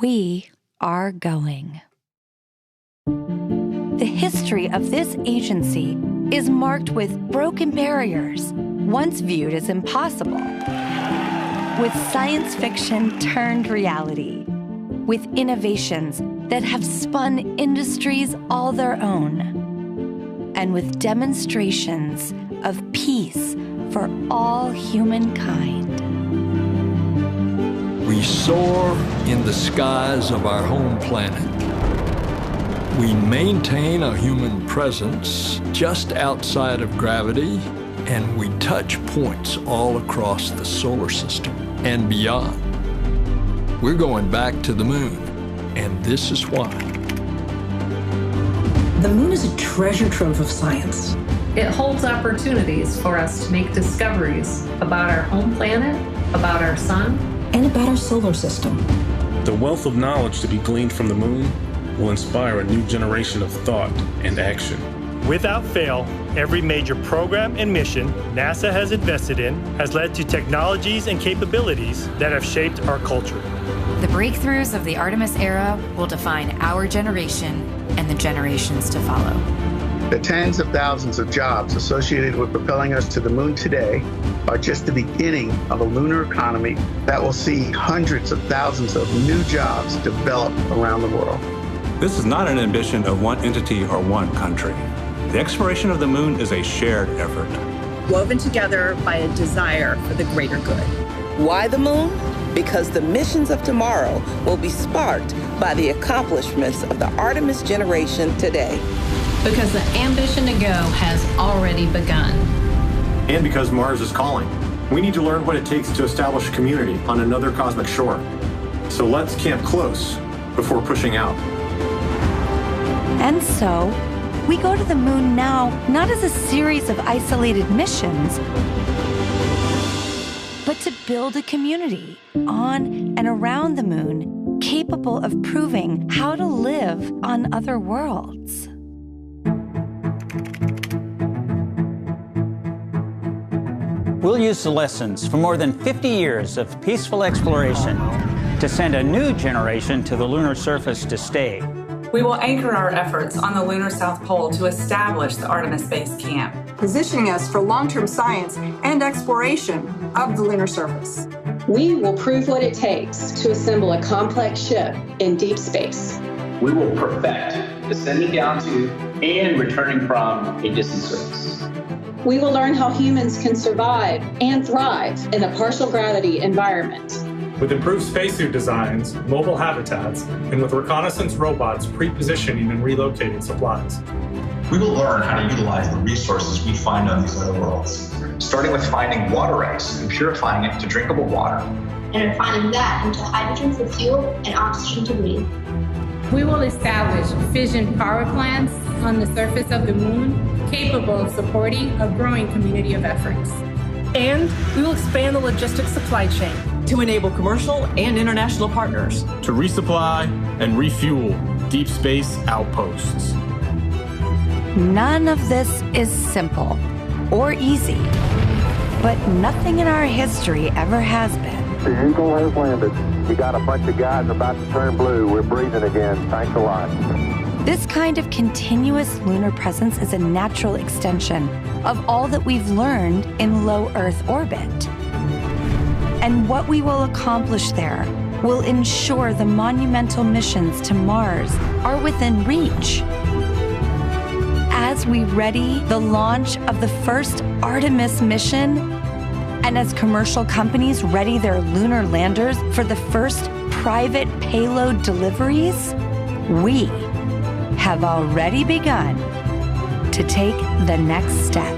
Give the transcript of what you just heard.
We are going. The history of this agency is marked with broken barriers, once viewed as impossible, with science fiction turned reality, with innovations that have spun industries all their own, and with demonstrations of peace for all humankind. We soar in the skies of our home planet. We maintain a human presence just outside of gravity, and we touch points all across the solar system and beyond. We're going back to the moon, and this is why. The moon is a treasure trove of science. It holds opportunities for us to make discoveries about our home planet, about our sun, and about our solar system. The wealth of knowledge to be gleaned from the moon will inspire a new generation of thought and action. Without fail, every major program and mission NASA has invested in has led to technologies and capabilities that have shaped our culture. The breakthroughs of the Artemis era will define our generation and the generations to follow. The tens of thousands of jobs associated with propelling us to the moon today are just the beginning of a lunar economy that will see hundreds of thousands of new jobs develop around the world. This is not an ambition of one entity or one country. The exploration of the moon is a shared effort, woven together by a desire for the greater good. Why the moon? Because the missions of tomorrow will be sparked by the accomplishments of the Artemis generation today. Because the ambition to go has already begun. And because Mars is calling. We need to learn what it takes to establish a community on another cosmic shore. So let's camp close before pushing out. And so, we go to the moon now, not as a series of isolated missions, but to build a community on and around the moon capable of proving how to live on other worlds. We'll use the lessons from more than 50 years of peaceful exploration to send a new generation to the lunar surface to stay. We will anchor our efforts on the lunar South Pole to establish the Artemis Base Camp, positioning us for long-term science and exploration of the lunar surface. We will prove what it takes to assemble a complex ship in deep space. We will perfect descending down to and returning from a distant surface. We will learn how humans can survive and thrive in a partial gravity environment. With improved spacesuit designs, mobile habitats, and with reconnaissance robots pre-positioning and relocating supplies. We will learn how to utilize the resources we find on these other worlds, starting with finding water ice and purifying it to drinkable water. And refining that into hydrogen for fuel and oxygen to breathe. We will establish fission power plants on the surface of the moon capable of supporting a growing community of efforts. And we will expand the logistics supply chain to enable commercial and international partners to resupply and refuel deep space outposts. None of this is simple or easy, but nothing in our history ever has been. The Eagle has landed. You got a bunch of guys about to turn blue. We're breathing again. Thanks a lot. This kind of continuous lunar presence is a natural extension of all that we've learned in low Earth orbit. And what we will accomplish there will ensure the monumental missions to Mars are within reach. As we ready the launch of the first Artemis mission, and as commercial companies ready their lunar landers for the first private payload deliveries, we have already begun to take the next step.